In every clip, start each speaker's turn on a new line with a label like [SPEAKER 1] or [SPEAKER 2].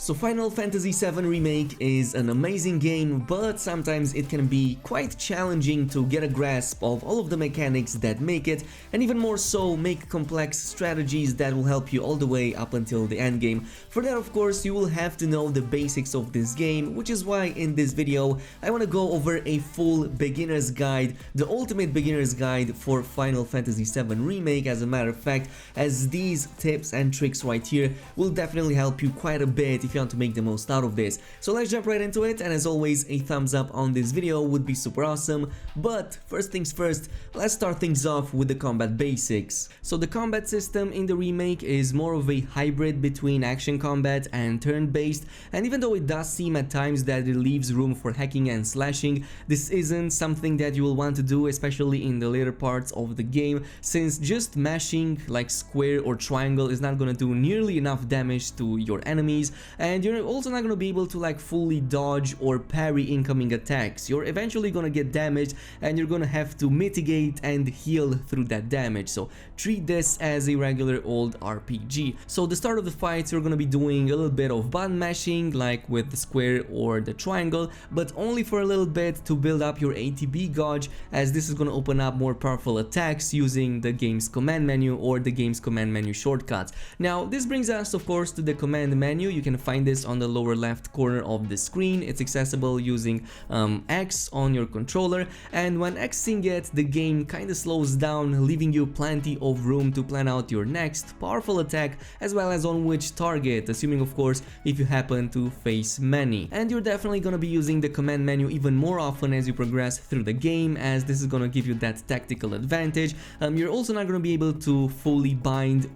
[SPEAKER 1] So Final Fantasy VII Remake is an amazing game, but sometimes it can be quite challenging to get a grasp of all of the mechanics that make it, and even more so make complex strategies that will help you all the way up until the end game. For that, of course, you will have to know the basics of this game, which is why in this video I want to go over a full beginner's guide, the ultimate beginner's guide for Final Fantasy VII Remake, as a matter of fact, as these tips and tricks right here will definitely help you quite a bit if you want to make the most out of this. So let's jump right into it, and as always, a thumbs up on this video would be super awesome. But first things first, let's start things off with the combat basics. So the combat system in the remake is more of a hybrid between action combat and turn-based, and even though it does seem at times that it leaves room for hacking and slashing, this isn't something that you will want to do, especially in the later parts of the game, since just mashing like square or triangle is not gonna do nearly enough damage to your enemies, and you're also not gonna be able to like fully dodge or parry incoming attacks. You're eventually gonna get damaged and you're gonna have to mitigate and heal through that damage, so treat this as a regular old RPG. So the start of the fights, you're gonna be doing a little bit of button mashing like with the square or the triangle, but only for a little bit to build up your ATB gauge, as this is gonna open up more powerful attacks using the game's command menu or the game's command menu shortcuts. Now this brings us of course to the command menu. You can find this on the lower left corner of the screen. It's accessible using X on your controller, and when Xing it, the game kinda slows down, leaving you plenty of room to plan out your next powerful attack, as well as on which target, assuming of course if you happen to face many. And you're definitely gonna be using the command menu even more often as you progress through the game, as this is gonna give you that tactical advantage. You're also not gonna be able to fully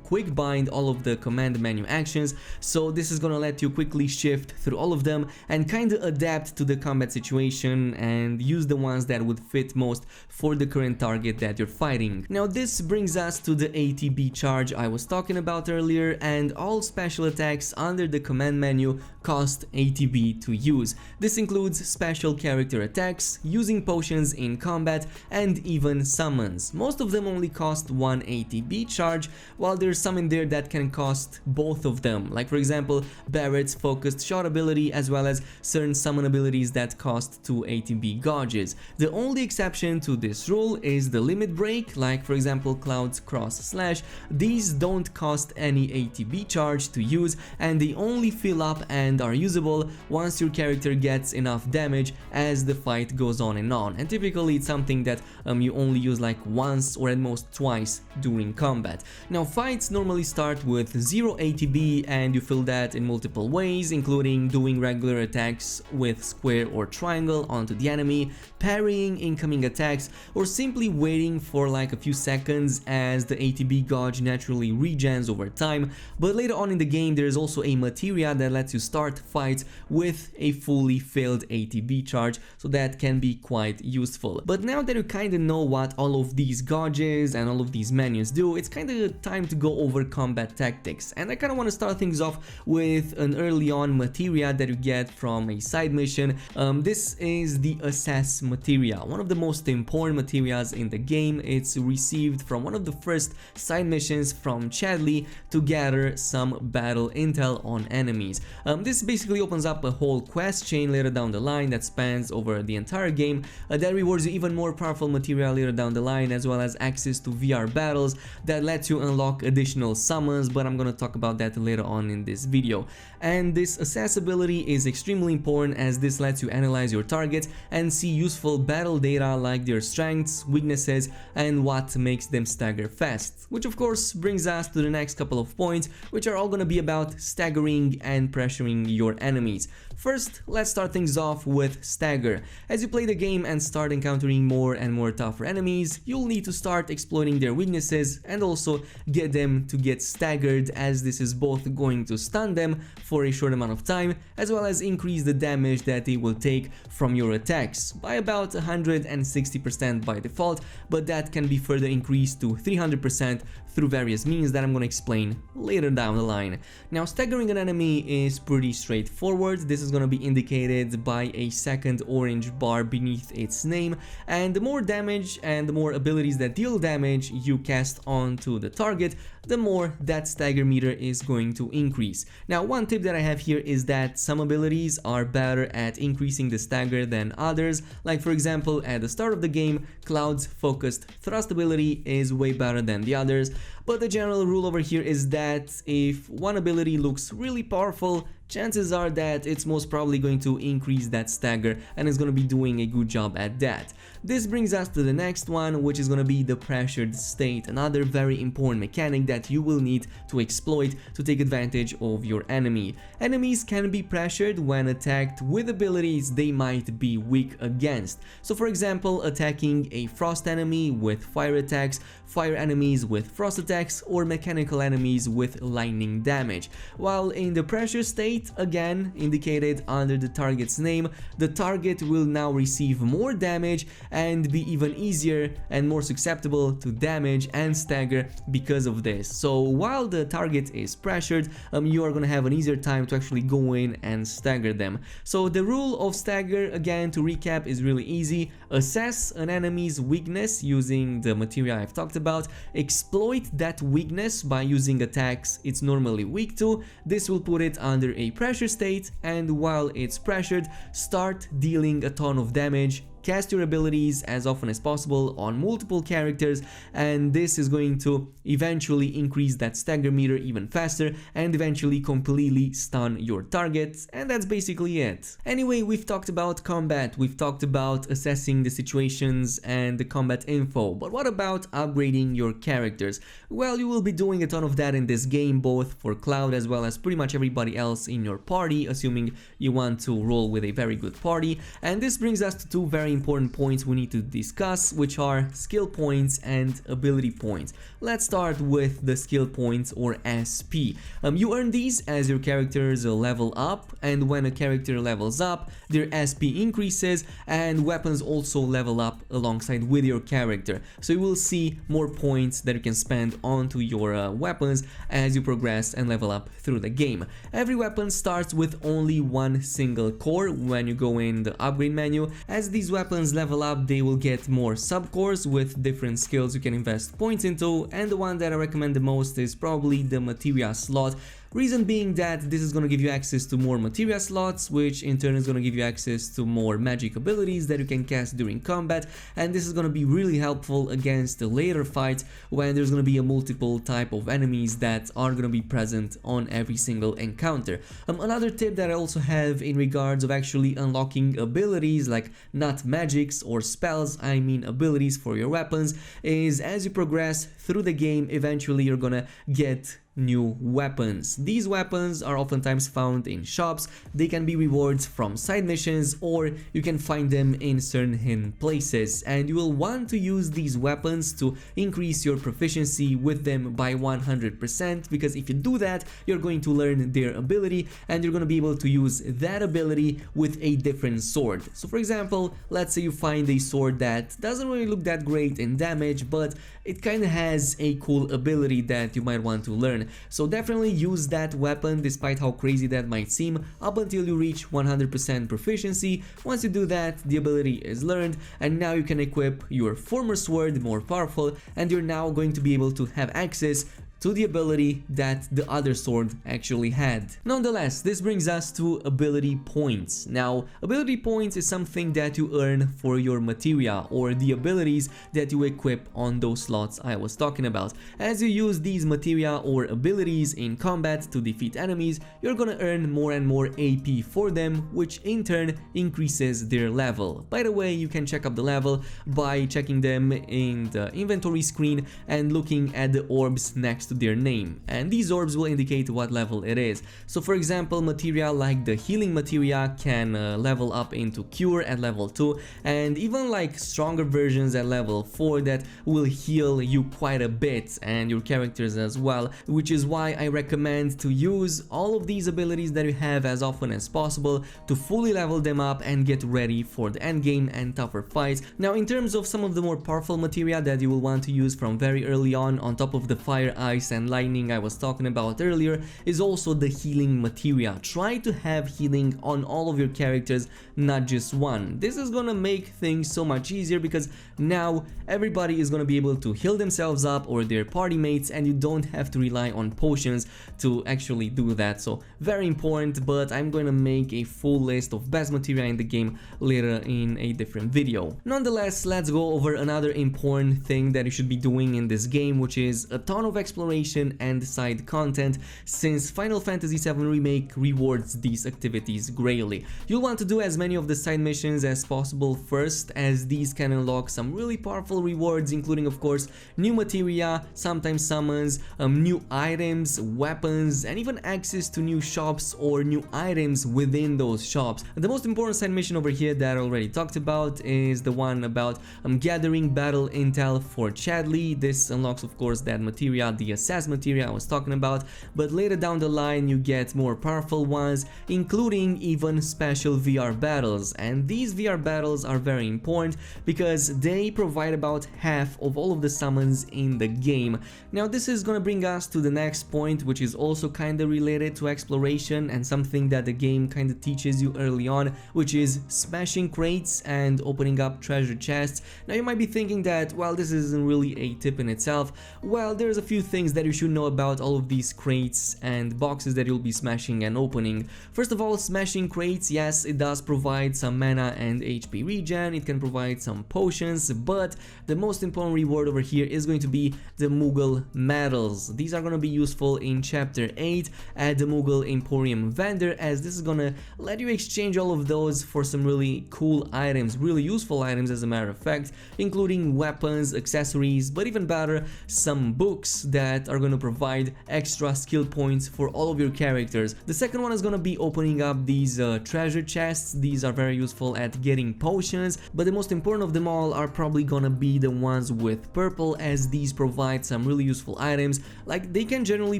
[SPEAKER 1] quick bind all of the command menu actions, so this is gonna let you quickly shift through all of them and kinda adapt to the combat situation and use the ones that would fit most for the current target that you're fighting. Now this brings us to the ATB Charge I was talking about earlier, and all special attacks under the command menu cost ATB to use. This includes special character attacks, using potions in combat, and even summons. Most of them only cost 1 ATB charge, while there's some in there that can cost both of them, like for example Barrett's focused shot ability, as well as certain summon abilities that cost 2 ATB gauges. The only exception to this rule is the limit break, like for example Cloud's cross slash. These don't cost any ATB charge to use, and they only fill up and are usable once your character gets enough damage as the fight goes on, and typically it's something that you only use like once or at most twice during combat. Now fights normally start with 0 ATB, and you fill that in multiple ways, including doing regular attacks with square or triangle onto the enemy, parrying incoming attacks, or simply waiting for like a few seconds as the ATB gauge naturally regens over time. But later on in the game there is also a materia that lets you start fights with a fully filled ATB charge, so that can be quite useful. But now that you kinda know what all of these gauges and all of these menus do, it's kinda time to go over combat tactics, and I kinda want to start things off with an early on materia that you get from a side mission. This is the Assess materia, one of the most important materias in the game. It's received from one of the first side missions from Chadley to gather some battle intel on enemies. This basically opens up a whole quest chain later down the line that spans over the entire game, that rewards you even more powerful material later down the line, as well as access to VR battles that lets you unlock additional summons, but I'm gonna talk about that later on in this video. And this accessibility is extremely important, as this lets you analyze your targets and see useful battle data like their strengths, weaknesses, and what makes them stagger fast. Which of course brings us to the next couple of points, which are all gonna be about staggering and pressuring your enemies. First, let's start things off with stagger. As you play the game and start encountering more and more tougher enemies, you'll need to start exploiting their weaknesses and also get them to get staggered, as this is both going to stun them for a short amount of time, as well as increase the damage that they will take from your attacks by about 160% by default, but that can be further increased to 300% through various means that I'm going to explain later down the line. Now, staggering an enemy is pretty straightforward. This is going to be indicated by a second orange bar beneath its name, and the more damage and the more abilities that deal damage you cast onto the target, the more that stagger meter is going to increase. Now, one tip tip that I have here is that some abilities are better at increasing the stagger than others. Like for example, at the start of the game, Cloud's focused thrust ability is way better than the others. But the general rule over here is that if one ability looks really powerful, chances are that it's most probably going to increase that stagger and is going to be doing a good job at that. This brings us to the next one, which is going to be the pressured state, another very important mechanic that you will need to exploit to take advantage of your enemy. Enemies can be pressured when attacked with abilities they might be weak against. So for example, attacking a frost enemy with fire attacks, fire enemies with frost attacks, or mechanical enemies with lightning damage. While in the pressure state, again indicated under the target's name, the target will now receive more damage and be even easier and more susceptible to damage and stagger because of this. So while the target is pressured, you are gonna have an easier time to actually go in and stagger them. So the rule of stagger, again to recap, is really easy. Assess an enemy's weakness using the material I've talked about, exploit that weakness by using attacks it's normally weak to. This will put it under a pressure state, and while it's pressured, start dealing a ton of damage. Cast your abilities as often as possible on multiple characters, and this is going to eventually increase that stagger meter even faster and eventually completely stun your targets, and that's basically it. Anyway, we've talked about combat, we've talked about assessing the situations and the combat info, but what about upgrading your characters? Well, you will be doing a ton of that in this game, both for Cloud as well as pretty much everybody else in your party, assuming you want to roll with a very good party. And this brings us to two very important points we need to discuss, which are skill points and ability points. Let's start with the skill points, or SP. You earn these as your characters level up, and when a character levels up, their SP increases and weapons also level up alongside with your character. So you will see more points that you can spend onto your weapons as you progress and level up through the game. Every weapon starts with only one single core when you go in the upgrade menu. As these weapons level up, they will get more subcores with different skills you can invest points into, and the one that I recommend the most is probably the materia slot. Reason being that this is going to give you access to more materia slots, which in turn is going to give you access to more magic abilities that you can cast during combat, and this is going to be really helpful against the later fights when there's going to be a multiple type of enemies that are going to be present on every single encounter. Another tip that I also have in regards of actually unlocking abilities, like not magics or spells, I mean abilities for your weapons, is as you progress through the game, eventually you're gonna get new weapons. These weapons are oftentimes found in shops. They can be rewards from side missions, or you can find them in certain hidden places, and you will want to use these weapons to increase your proficiency with them by 100%, because if you do that, you're going to learn their ability and you're going to be able to use that ability with a different sword. So for example, let's say you find a sword that doesn't really look that great in damage, but it kind of has a cool ability that you might want to learn. So definitely use that weapon, despite how crazy that might seem, up until you reach 100% proficiency. Once you do that, the ability is learned, and now you can equip your former sword more powerful, and you're now going to be able to have access to the ability that the other sword actually had. Nonetheless, this brings us to ability points. Now, ability points is something that you earn for your materia, or the abilities that you equip on those slots I was talking about. As you use these materia or abilities in combat to defeat enemies, you're gonna earn more and more AP for them, which in turn increases their level. By the way, you can check up the level by checking them in the inventory screen and looking at the orbs next to their name, and these orbs will indicate what level it is. So for example, materia like the healing materia can level up into cure at level 2, and even like stronger versions at level 4 that will heal you quite a bit and your characters as well, which is why I recommend to use all of these abilities that you have as often as possible to fully level them up and get ready for the end game and tougher fights. Now, in terms of some of the more powerful materia that you will want to use from very early on top of the fire ice and lightning I was talking about earlier is also the healing materia. Try to have healing on all of your characters, not just one. This is gonna make things so much easier because now everybody is gonna be able to heal themselves up or their party mates, and you don't have to rely on potions to actually do that. So very important, but I'm going to make a full list of best materia in the game later in a different video. Nonetheless, let's go over another important thing that you should be doing in this game, which is a ton of exploration and side content, since Final Fantasy VII Remake rewards these activities greatly. You'll want to do as many of the side missions as possible first, as these can unlock some really powerful rewards, including of course new materia, sometimes summons, new items, weapons, and even access to new shops or new items within those shops. The most important side mission over here that I already talked about is the one about gathering battle intel for Chadley. This unlocks of course that materia, the assess materia I was talking about, but later down the line you get more powerful ones, including even special VR battles, and these VR battles are very important because they provide about half of all of the summons in the game. Now this is gonna bring us to the next point, which is also kinda related to exploration and something that the game kinda teaches you early on, which is smashing crates and opening up treasure chests. Now you might be thinking that, well, this isn't really a tip in itself. Well, there's a few things that you should know about all of these crates and boxes that you'll be smashing and opening. First of all, smashing crates, yes, it does provide some mana and HP regen, it can provide some potions, but the most important reward over here is going to be the Moogle medals. These are going to be useful in chapter 8 at the Moogle Emporium vendor, as this is going to let you exchange all of those for some really cool items, really useful items as a matter of fact, including weapons, accessories, but even better, some books that are going to provide extra skill points for all of your characters. The second one is going to be opening up these treasure chests. These are very useful at getting potions, but the most important of them all are probably going to be the ones with purple, as these provide some really useful items. Like, they can generally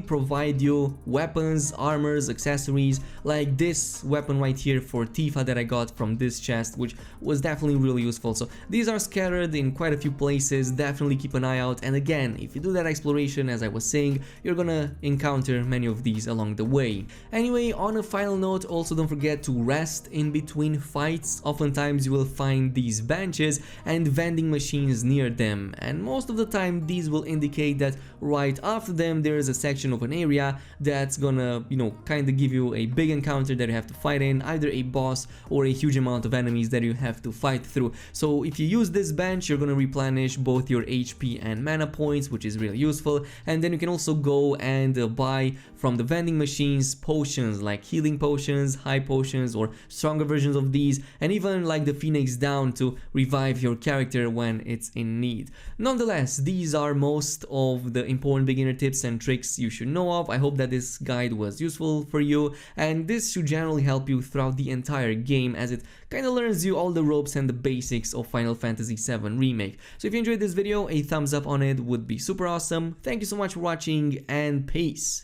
[SPEAKER 1] provide you weapons, armors, accessories, like this weapon right here for Tifa that I got from this chest, which was definitely really useful. So these are scattered in quite a few places, definitely keep an eye out, and again, if you do that exploration as I was saying, you're gonna encounter many of these along the way. Anyway, on a final note, also don't forget to rest in between fights. Oftentimes you will find these benches and vending machines near them, and most of the time these will indicate that right after them there is a section of an area that's gonna, you know, kind of give you a big encounter that you have to fight in, either a boss or a huge amount of enemies that you have to fight through. So if you use this bench, you're gonna replenish both your HP and mana points, which is really useful, and then you can also go and buy from the vending machines potions like healing potions, high potions, or stronger versions of these, and even like the Phoenix Down to revive your character when it's in need. Nonetheless, these are most of the important beginner tips and tricks you should know of. I hope that this guide was useful for you, and this should generally help you throughout the entire game, as it kind of learns you all the ropes and the basics of Final Fantasy VII Remake. So if you enjoyed this video, a thumbs up on it would be super awesome. Thank you so much for watching, and peace!